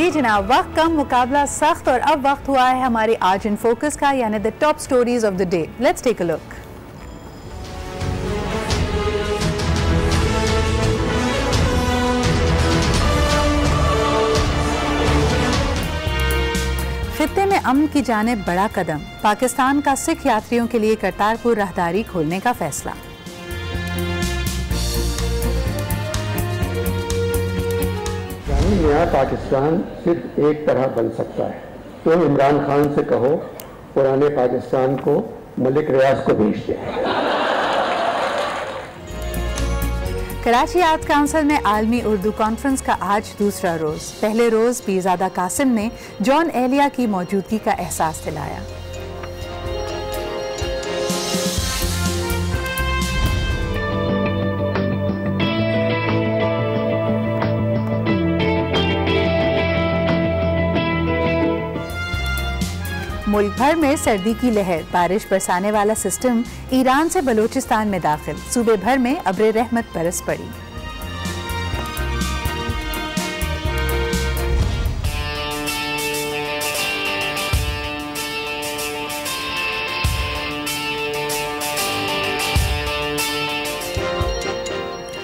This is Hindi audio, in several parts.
जी जनाब, वक्त कम मुकाबला सख्त और अब वक्त हुआ है हमारी आज इन फोकस का, यानी the top stories of the day. Let's take a look. खित्ते में अमन की जानिब बड़ा कदम, पाकिस्तान का सिख यात्रियों के लिए करतारपुर राहदारी खोलने का फैसला। नया पाकिस्तान सिर्फ एक तरह बन सकता है, तो इमरान खान से कहो पुराने पाकिस्तान को मलिक रियाज को भेज दे। कराची आर्ट काउंसिल में आलमी उर्दू कॉन्फ्रेंस का आज दूसरा रोज। पहले रोज पीरजादा कासिम ने जॉन एलिया की मौजूदगी का एहसास दिलाया। मुल्क भर में सर्दी की लहर, बारिश बरसाने वाला सिस्टम ईरान से बलूचिस्तान में दाखिल, सूबे भर में अब्रे रहमत बरस पड़ी।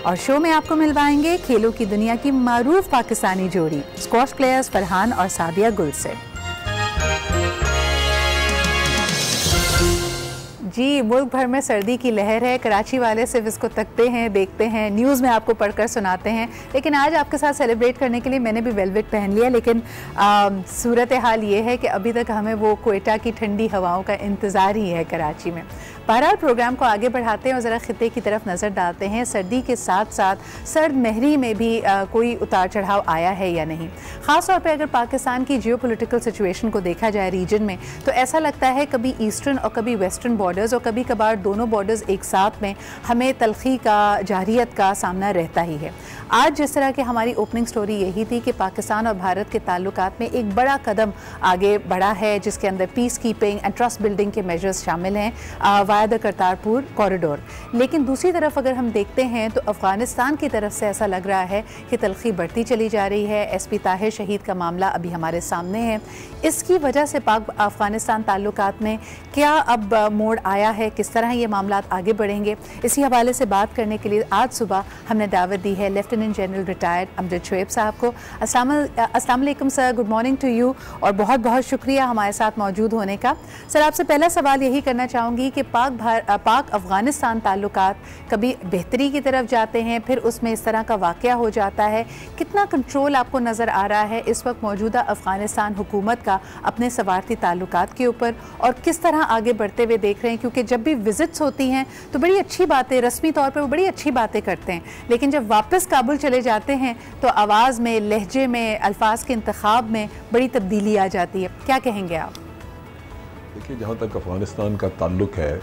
और शो में आपको मिलवाएंगे खेलों की दुनिया की मारूफ पाकिस्तानी जोड़ी स्क्वॉश प्लेयर्स फरहान और सादिया गुल से। जी मुल्क भर में सर्दी की लहर है। कराची वाले सिर्फ इसको तकते हैं, देखते हैं, न्यूज़ में आपको पढ़कर सुनाते हैं, लेकिन आज आपके साथ सेलिब्रेट करने के लिए मैंने भी वेलवेट पहन लिया। लेकिन सूरत हाल ये है कि अभी तक हमें वो कोयटा की ठंडी हवाओं का इंतज़ार ही है कराची में। बहरहाल प्रोग्राम को आगे बढ़ाते हैं और ज़रा खित्ते की तरफ नज़र डालते हैं। सर्दी के साथ साथ सर्द महरी में भी कोई उतार चढ़ाव आया है या नहीं। ख़ास तौर पे अगर पाकिस्तान की जियोपॉलिटिकल सिचुएशन को देखा जाए रीजन में, तो ऐसा लगता है कभी ईस्टर्न और कभी वेस्टर्न बॉर्डर्स और कभी कभार दोनों बॉर्डर्स एक साथ में हमें तलखी का, जारियत का सामना रहता ही है। आज जिस तरह की हमारी ओपनिंग स्टोरी यही थी कि पाकिस्तान और भारत के ताल्लुकात में एक बड़ा कदम आगे बढ़ा है, जिसके अंदर peace keeping and trust building के मेजर्स शामिल हैं वाया द करतारपुर कॉरिडोर। लेकिन दूसरी तरफ अगर हम देखते हैं तो अफ़गानिस्तान की तरफ से ऐसा लग रहा है कि तलखी बढ़ती चली जा रही है। SP ताहिर शहीद का मामला अभी हमारे सामने है। इसकी वजह से पाक अफ़गानिस्तान ताल्लुकात में क्या अब मोड़ आया है, किस तरह ये मामला आगे बढ़ेंगे, इसी हवाले से बात करने के लिए आज सुबह हमने दावत दी है lieutenant general retired Amjad Shoaib साहब को। अस्सलाम वालेकुम sir, good morning to you और बहुत बहुत शुक्रिया हमारे साथ मौजूद होने का। सर आपसे पहला सवाल यही करना चाहूँगी कि पाक अफ़गानिस्तान ताल्लुकात कभी बेहतरी की तरफ जाते हैं, फिर उसमें इस तरह का वाक़या हो जाता है, कितना कंट्रोल आपको नज़र आ रहा है इस वक्त मौजूदा अफ़गानिस्तान हुकूमत का अपने सवारती ताल्लुकात के ऊपर, और किस तरह आगे बढ़ते हुए देख रहे हैं? क्योंकि जब भी विजिट्स होती हैं तो बड़ी अच्छी बातें, रस्मी तौर पर वो बड़ी अच्छी बातें करते हैं, लेकिन जब वापस काबुल चले जाते हैं तो आवाज़ में, लहजे में, अल्फाज के इंतखाब में बड़ी तब्दीली आ जाती है। क्या कहेंगे आप? देखिए, जहाँ तक अफ़गानिस्तान का ताल्लुक है,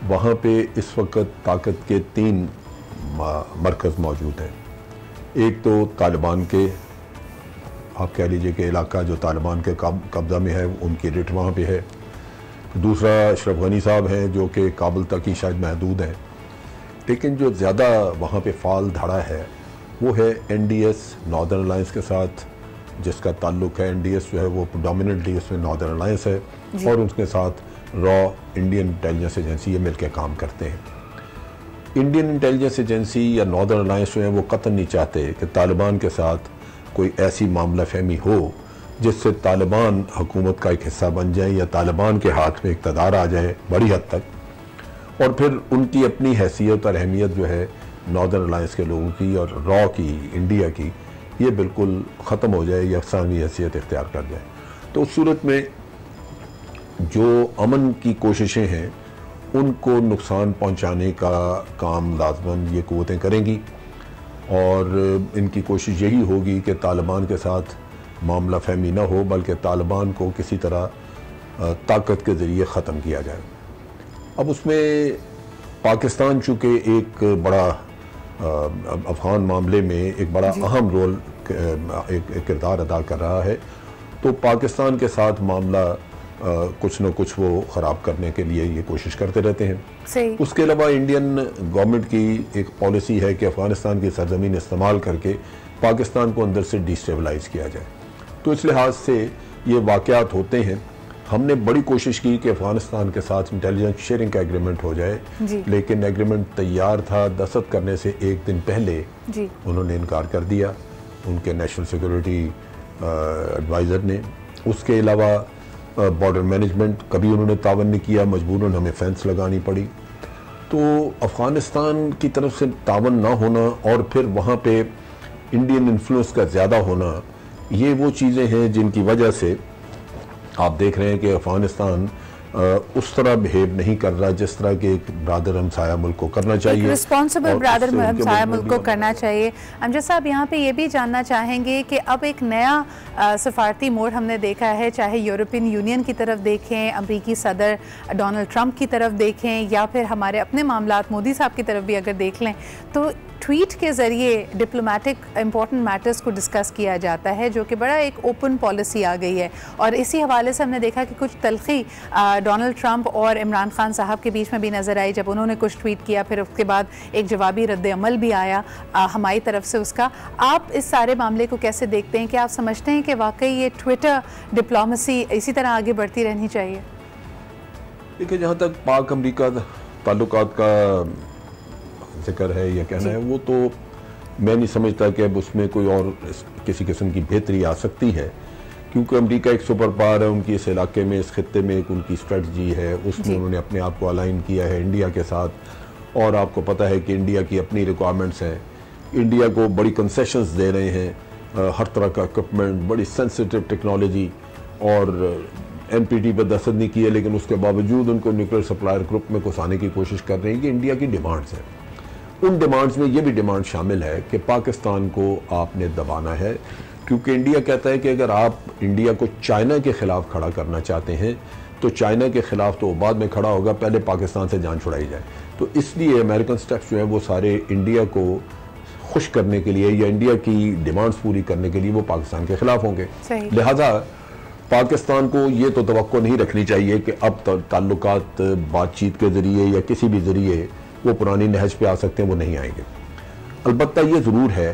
वहाँ पे इस वक्त ताकत के 3 मरकज़ मौजूद हैं। एक तो तालिबान के, आप कह लीजिए कि इलाका जो तालिबान के कब्ज़ा में है, उनकी एडिट वहाँ पे है। दूसरा अशरफ गनी साहब हैं जो कि काबुल तक ही शायद महदूद हैं, लेकिन जो ज़्यादा वहाँ पे फाल धड़ा है वो है NDS नॉर्दर्न अलायंस के साथ, जिसका ताल्लुक है NDS जो है वो प्रोडोमिनेटली उसमें नॉर्दर्न अलायंस है, और उसके साथ रॉ इंडियन इंटेलिजेंस एजेंसी ये मिलकर काम करते हैं। इंडियन इंटेलिजेंस एजेंसी या नॉर्दर्न अलायंस जो है वो कतई नहीं चाहते कि तालिबान के साथ कोई ऐसी मामला फहमी हो जिससे तालिबान हुकूमत का एक हिस्सा बन जाए या तालिबान के हाथ में इक़्तिदार आ जाए बड़ी हद तक, और फिर उनकी अपनी हैसियत और अहमियत जो है नॉर्दर्न अलायंस के लोगों की और रॉ की, इंडिया की, ये बिल्कुल ख़त्म हो जाए या यकसानी हैसियत इख्तियार कर जाए। तो उस सूरत में जो अमन की कोशिशें हैं उनको नुकसान पहुंचाने का काम लाज़मन ये क़ुव्वतें करेंगी, और इनकी कोशिश यही होगी कि तालिबान के साथ मामला फहमी ना हो, बल्कि तालिबान को किसी तरह ताकत के ज़रिए ख़त्म किया जाए। अब उसमें पाकिस्तान चूँकि एक बड़ा अफ़गान मामले में एक बड़ा अहम रोल, एक किरदार अदा कर रहा है, तो पाकिस्तान के साथ मामला कुछ न कुछ वो ख़राब करने के लिए ये कोशिश करते रहते हैं। उसके अलावा इंडियन गवर्नमेंट की एक पॉलिसी है कि अफ़गानिस्तान की सरजमीन इस्तेमाल करके पाकिस्तान को अंदर से डिस्टेबलाइज़ किया जाए। तो इस लिहाज से ये वाक़यात होते हैं। हमने बड़ी कोशिश की कि अफ़गानिस्तान के साथ इंटेलिजेंस शेयरिंग का एग्रीमेंट हो जाए, लेकिन एग्रीमेंट तैयार था, दस्तखत करने से एक दिन पहले उन्होंने इनकार कर दिया, उनके नेशनल सिक्योरिटी एडवाइज़र ने। उसके अलावा बॉर्डर मैनेजमेंट कभी उन्होंने तावन नहीं किया, मजबूरन हमें फेंस लगानी पड़ी। तो अफ़गानिस्तान की तरफ से तावन ना होना और फिर वहाँ पे इंडियन इन्फ्लुएंस का ज़्यादा होना, ये वो चीज़ें हैं जिनकी वजह से आप देख रहे हैं कि अफ़गानिस्तान उस तरह बिहेव नहीं कर रहा जिस तरह के एक ब्रादर हमसाया मुल्क को करना चाहिए, रिस्पॉन्सिबल ब्रादर हमसाया मुल्क को करना चाहिए। अमजद साहब, यहाँ पे ये भी जानना चाहेंगे कि अब एक नया सफारती मोड़ हमने देखा है, चाहे यूरोपियन यूनियन की तरफ देखें, अमरीकी सदर डोनाल्ड ट्रंप की तरफ देखें, या फिर हमारे अपने मामलात मोदी साहब की तरफ भी अगर देख लें, तो ट्वीट के ज़रिए डिप्लोमेटिक इंपॉर्टेंट मैटर्स को डिस्कस किया जाता है, जो कि बड़ा एक ओपन पॉलिसी आ गई है। और इसी हवाले से हमने देखा कि कुछ तलखी डोनाल्ड ट्रंप और इमरान खान साहब के बीच में भी नज़र आई, जब उन्होंने कुछ ट्वीट किया, फिर उसके बाद एक जवाबी रद्द अमल भी आया हमारी तरफ से उसका। आप इस सारे मामले को कैसे देखते हैं? कि आप समझते हैं कि वाकई ये ट्विटर डिप्लोमेसी इसी तरह आगे बढ़ती रहनी चाहिए? देखिए, जहाँ तक पाक अमरीका ताल्लुकात का जिक्र है या कहना है, वो तो मैं नहीं समझता कि अब उसमें कोई और किसी किस्म की बेहतरी आ सकती है, क्योंकि अमेरिका एक सुपर पावर है, उनकी इस इलाके में, इस खित्ते में एक उनकी स्ट्रेटजी है, उसमें उन्होंने अपने आप को अलाइन किया है इंडिया के साथ। और आपको पता है कि इंडिया की अपनी रिक्वायरमेंट्स हैं, इंडिया को बड़ी कंसेशंस दे रहे हैं, हर तरह का इक्विपमेंट, बड़ी सेंसिटिव टेक्नोलॉजी, और NPT पर दस्तखत नहीं किए, लेकिन उसके बावजूद उनको न्यूक्लियर सप्लायर ग्रुप में घुसाने की कोशिश कर रहे हैं। कि इंडिया की डिमांड्स हैं, उन डिमांड्स में ये भी डिमांड शामिल है कि पाकिस्तान को आपने दबाना है, क्योंकि इंडिया कहता है कि अगर आप इंडिया को चाइना के खिलाफ खड़ा करना चाहते हैं तो चाइना के खिलाफ तो बाद में खड़ा होगा, पहले पाकिस्तान से जान छुड़ाई जाए। तो इसलिए अमेरिकन स्टेप्स जो हैं वो सारे इंडिया को खुश करने के लिए या इंडिया की डिमांड्स पूरी करने के लिए वो पाकिस्तान के खिलाफ होंगे। लिहाजा पाकिस्तान को ये तो तवक्को नहीं रखनी चाहिए कि अब ताल्लुकात बातचीत के ज़रिए या किसी भी ज़रिए वो पुरानी नहज पे आ सकते हैं, वो नहीं आएंगे। अलबत्ता ये ज़रूर है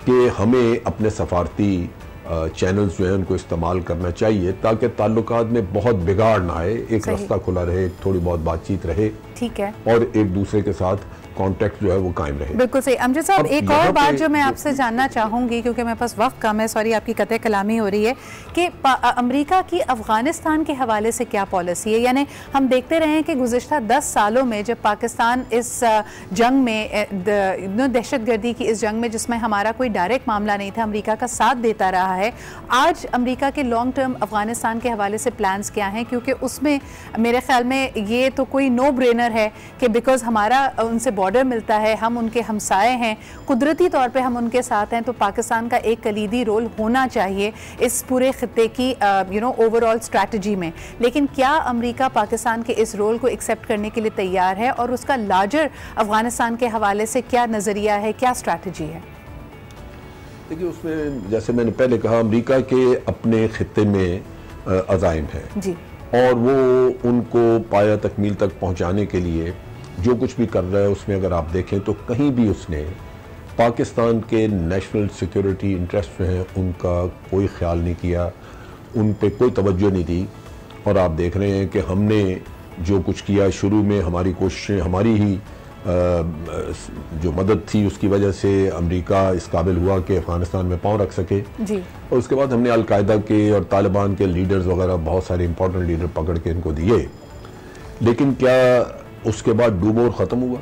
कि हमें अपने सफारती चैनल्स जो हैं उनको इस्तेमाल करना चाहिए ताकि ताल्लुकात में बहुत बिगाड़ ना आए, एक रास्ता खुला रहे, थोड़ी बहुत बातचीत रहे, ठीक है, और एक दूसरे के साथ कांटेक्ट जो है वो कायम रहे। बिल्कुल सही। अमजद साहब, एक और बात जो मैं आपसे जानना चाहूँगी, क्योंकि मेरे पास वक्त कम है, सॉरी आपकी कतई कलामी हो रही है, कि अमेरिका की अफ़गानिस्तान के हवाले से क्या पॉलिसी है? यानी हम देखते रहे हैं कि गुज़िश्ता 10 सालों में जब पाकिस्तान इस जंग में, दहशतगर्दी की इस जंग में जिसमें हमारा कोई डायरेक्ट मामला नहीं था, अमेरिका का साथ देता रहा है। आज अमेरिका के लॉन्ग टर्म अफ़गानिस्तान के हवाले से प्लान्स क्या हैं? क्योंकि उसमें मेरे ख्याल में ये तो कोई नो ब्रेनर है कि बिकॉज हमारा उनसे बॉर्डर मिलता है, हम उनके हमसाए हैं, कुदरती तौर पे हम उनके साथ हैं, तो पाकिस्तान का एक कलीदी रोल होना चाहिए इस पूरे खित्ते की ओवरऑल स्ट्रैटेजी में। लेकिन क्या अमेरिका पाकिस्तान के इस रोल को एक्सेप्ट करने के लिए तैयार है, और उसका लार्जर अफगानिस्तान के हवाले से क्या नज़रिया है, क्या स्ट्रैटेजी है? देखिए, उसमें जैसे मैंने पहले कहा, अमेरिका के अपने खित्ते में अज़ाइम है जी, और वो उनको पाया तकमील तक पहुंचाने के लिए जो कुछ भी कर रहा है, उसमें अगर आप देखें तो कहीं भी उसने पाकिस्तान के नेशनल सिक्योरिटी इंटरेस्ट जो हैं उनका कोई ख्याल नहीं किया, उन पे कोई तवज्जो नहीं दी। और आप देख रहे हैं कि हमने जो कुछ किया, शुरू में हमारी कोशिशें, हमारी ही जो मदद थी, उसकी वजह से अमेरिका इस काबिल हुआ कि अफ़गानिस्तान में पाँव रख सके जी। और उसके बाद हमने अलकायदा के और तालिबान के लीडर्स वगैरह, बहुत सारे इंपॉर्टेंट लीडर पकड़ के इनको दिए। लेकिन क्या उसके बाद डू मोर ख़त्म हुआ?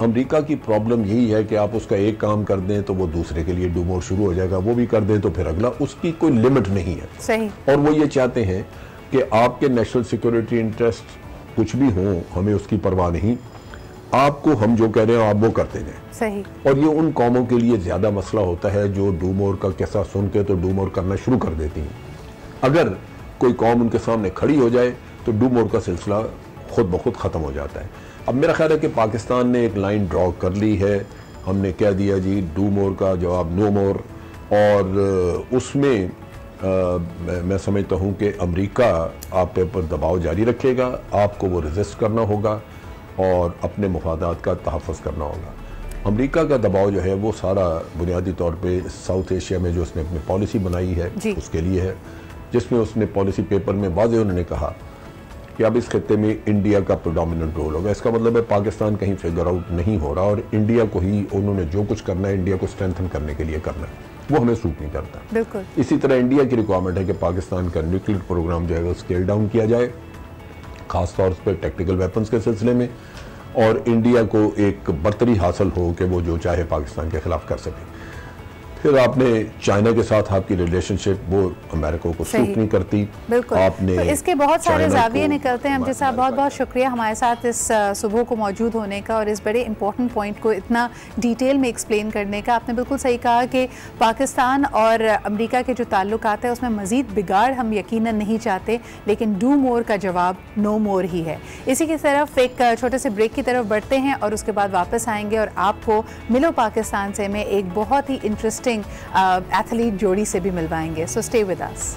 अमेरिका की प्रॉब्लम यही है कि आप उसका एक काम कर दें तो वो दूसरे के लिए डू मोर शुरू हो जाएगा, वो भी कर दें तो फिर अगला, उसकी कोई लिमिट नहीं है। सही। और वो ये चाहते हैं कि आपके नेशनल सिक्योरिटी इंटरेस्ट कुछ भी हों, हमें उसकी परवाह नहीं, आपको हम जो कह रहे हैं आप वो करते जाएं। सही। और ये उन कौमों के लिए ज़्यादा मसला होता है जो डू मोर का किस्सा सुन के तो डू मोर करना शुरू कर देती हैं। अगर कोई कौम उनके सामने खड़ी हो जाए तो डू मोर का सिलसिला खुद ब खुद ख़त्म हो जाता है। अब मेरा ख्याल है कि पाकिस्तान ने एक लाइन ड्रॉ कर ली है, हमने कह दिया जी डू मोर का जवाब नो मोर, और उसमें मैं समझता हूँ कि अमेरिका आप पे पर दबाव जारी रखेगा, आपको वो रेजिस्ट करना होगा और अपने मुफादात का तहफ़्फ़ुज़ करना होगा। अमेरिका का दबाव जो है वो सारा बुनियादी तौर पे साउथ एशिया में जो उसने अपनी पॉलिसी बनाई है उसके लिए है, जिसमें उसने पॉलिसी पेपर में वाज़े उन्होंने कहा कि अब इस खत्ते में इंडिया का प्रोडोमिनेंट रोल होगा। इसका मतलब है पाकिस्तान कहीं फिगर आउट नहीं हो रहा और इंडिया को ही उन्होंने जो कुछ करना है इंडिया को स्ट्रेंथन करने के लिए करना है, वो हमें सूट नहीं करता। बिल्कुल इसी तरह इंडिया की रिक्वायरमेंट है कि पाकिस्तान का न्यूक्लियर प्रोग्राम जो है वो स्केल डाउन किया जाए, खासतौर पर टेक्निकल वेपन्स के सिलसिले में, और इंडिया को एक बर्तरी हासिल हो कि वो जो चाहे पाकिस्तान के खिलाफ कर सके। फिर आपने चाइना के साथ आपकी रिलेशनशिप वो अमेरिका को सूट नहीं करती। बिल्कुल, आपने तो इसके बहुत सारे जाविये निकलते हैं। अमजद साहब बहुत बहुत शुक्रिया हमारे साथ इस सुबह को मौजूद होने का और इस बड़े इंपॉर्टेंट पॉइंट को इतना डिटेल में एक्सप्लेन करने का। आपने बिल्कुल सही कहा कि पाकिस्तान और अमेरिका के जो ताल्लुकात है उसमें मज़ीद बिगाड़ हम यकीनन नहीं चाहते, लेकिन डू मोर का जवाब नो मोर ही है। इसी की तरफ एक छोटे से ब्रेक की तरफ बढ़ते हैं और उसके बाद वापस आएंगे और आपको मिलो पाकिस्तान से में एक बहुत ही इंटरेस्टिंग एथलीट जोड़ी से भी मिलवाएंगे। So stay with us.